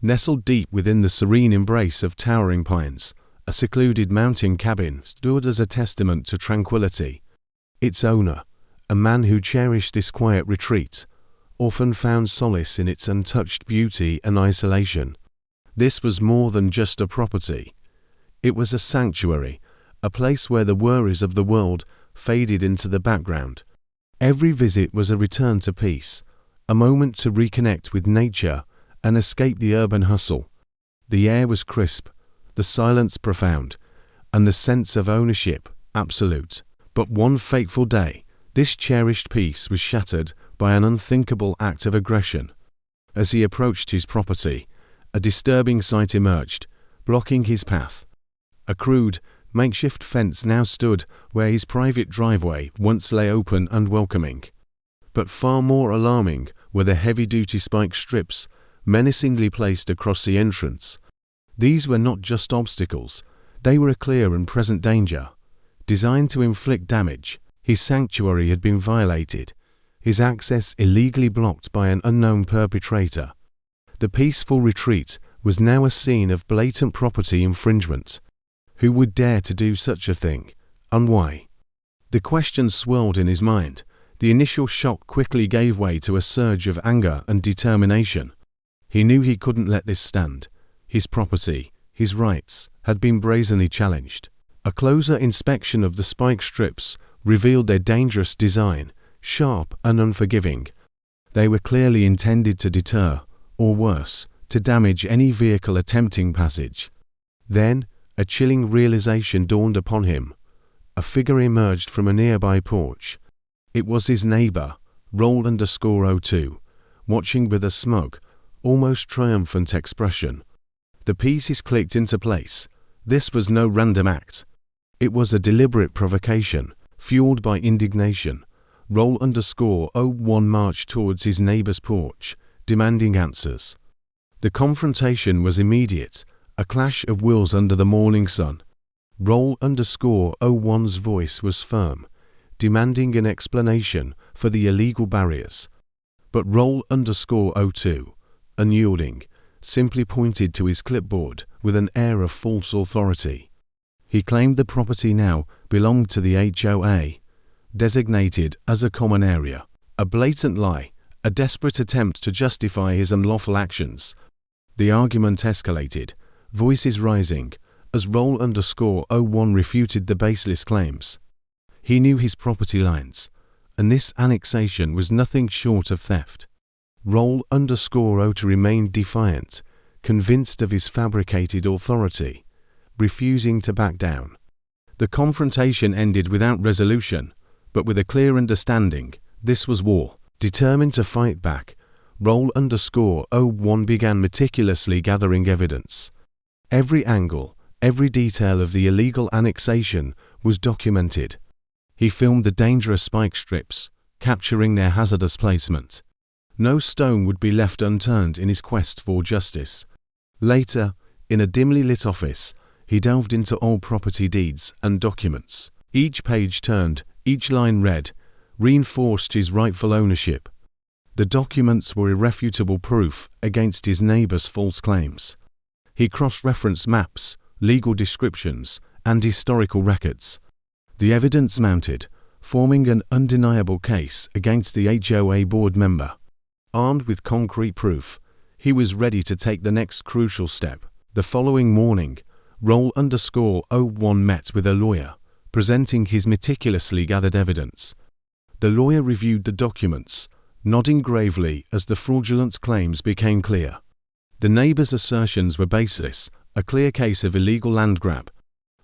Nestled deep within the serene embrace of towering pines, a secluded mountain cabin stood as a testament to tranquility. Its owner, a man who cherished this quiet retreat, often found solace in its untouched beauty and isolation. This was more than just a property. It was a sanctuary, a place where the worries of the world faded into the background. Every visit was a return to peace, a moment to reconnect with nature and escape the urban hustle. The air was crisp, the silence profound, and the sense of ownership absolute. But one fateful day, this cherished peace was shattered by an unthinkable act of aggression. As he approached his property, a disturbing sight emerged, blocking his path. A crude, makeshift fence now stood where his private driveway once lay open and welcoming. But far more alarming were the heavy-duty spike strips menacingly placed across the entrance. These were not just obstacles, they were a clear and present danger. Designed to inflict damage, his sanctuary had been violated, his access illegally blocked by an unknown perpetrator. The peaceful retreat was now a scene of blatant property infringement. Who would dare to do such a thing, and why? The questions swirled in his mind. The initial shock quickly gave way to a surge of anger and determination. He knew he couldn't let this stand. His property, his rights, had been brazenly challenged. A closer inspection of the spike strips revealed their dangerous design, sharp and unforgiving. They were clearly intended to deter, or worse, to damage any vehicle attempting passage. Then, a chilling realization dawned upon him. A figure emerged from a nearby porch. It was his neighbor, Roll_02, watching with a smug, almost triumphant expression. The pieces clicked into place. This was no random act. It was a deliberate provocation, fueled by indignation. Roll_01 marched towards his neighbor's porch, demanding answers. The confrontation was immediate, a clash of wills under the morning sun. Roll_01's voice was firm, demanding an explanation for the illegal barriers. But Roll_02, unyielding, simply pointed to his clipboard with an air of false authority. He claimed the property now belonged to the HOA, designated as a common area. A blatant lie, a desperate attempt to justify his unlawful actions. The argument escalated, voices rising, as Roll_01 refuted the baseless claims. He knew his property lines, and this annexation was nothing short of theft. Roll_02 remained defiant, convinced of his fabricated authority, refusing to back down. The confrontation ended without resolution, but with a clear understanding, this was war. Determined to fight back, Roll_01 began meticulously gathering evidence. Every angle, every detail of the illegal annexation was documented. He filmed the dangerous spike strips, capturing their hazardous placement. No stone would be left unturned in his quest for justice. Later, in a dimly lit office, he delved into old property deeds and documents. Each page turned, each line read, reinforced his rightful ownership. The documents were irrefutable proof against his neighbor's false claims. He cross-referenced maps, legal descriptions, and historical records. The evidence mounted, forming an undeniable case against the HOA board member. Armed with concrete proof, he was ready to take the next crucial step. The following morning, Roll_01 met with a lawyer, presenting his meticulously gathered evidence. The lawyer reviewed the documents, nodding gravely as the fraudulent claims became clear. The neighbor's assertions were baseless, a clear case of illegal land grab.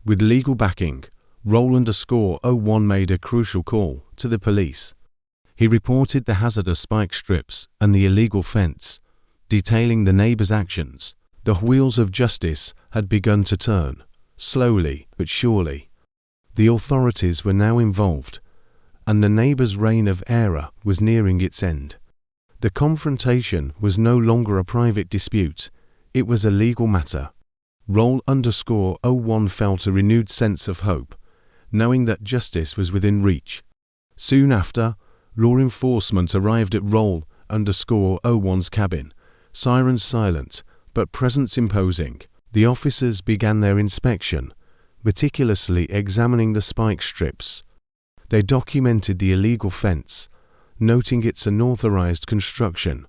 With legal backing, Roll_01 made a crucial call to the police. He reported the hazardous spike strips and the illegal fence, detailing the neighbor's actions. The wheels of justice had begun to turn, slowly but surely. The authorities were now involved, and the neighbor's reign of error was nearing its end. The confrontation was no longer a private dispute, it was a legal matter. Roll_01 felt a renewed sense of hope, knowing that justice was within reach. Soon after, law enforcement arrived at Roll_01's cabin, sirens silent, but presence imposing. The officers began their inspection, meticulously examining the spike strips. They documented the illegal fence, noting its unauthorized construction.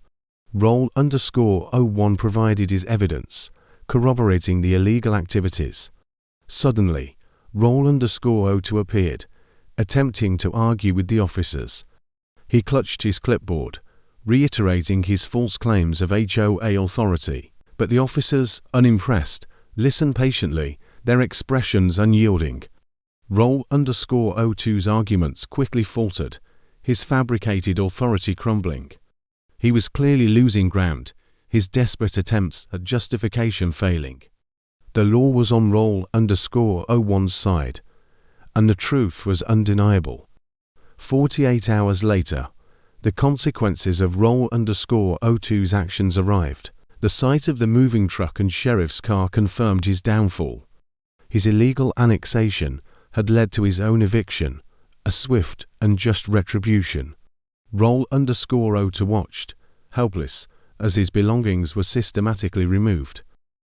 Roll_01 provided his evidence, corroborating the illegal activities. Suddenly, Roll_02 appeared, attempting to argue with the officers. He clutched his clipboard, reiterating his false claims of HOA authority. But the officers, unimpressed, listened patiently, their expressions unyielding. Roll_02's arguments quickly faltered, his fabricated authority crumbling. He was clearly losing ground, his desperate attempts at justification failing. The law was on Roll_01's side, and the truth was undeniable. 48 hours later, the consequences of Roll_02's actions arrived. The sight of the moving truck and sheriff's car confirmed his downfall. His illegal annexation had led to his own eviction, a swift and just retribution. Roll_02 watched, helpless, as his belongings were systematically removed.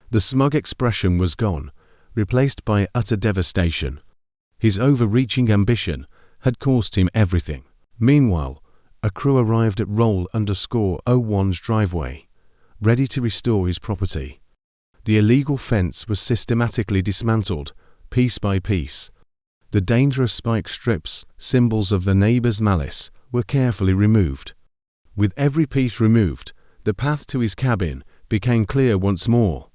The smug expression was gone, replaced by utter devastation. His overreaching ambition had cost him everything. Meanwhile, a crew arrived at Roll_01's driveway, ready to restore his property. The illegal fence was systematically dismantled, piece by piece. The dangerous spike strips, symbols of the neighbor's malice, were carefully removed. With every piece removed, the path to his cabin became clear once more.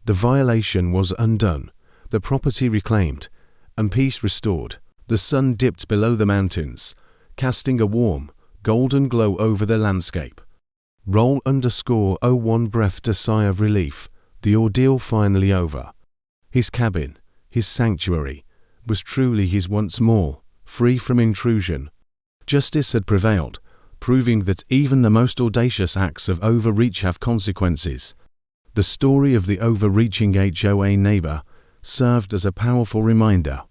The violation was undone, the property reclaimed, and peace restored. The sun dipped below the mountains, casting a warm, golden glow over the landscape. Roll_01 breathed a sigh of relief, the ordeal finally over. His cabin, his sanctuary, was truly his once more, free from intrusion. Justice had prevailed, proving that even the most audacious acts of overreach have consequences. The story of the overreaching HOA neighbor served as a powerful reminder.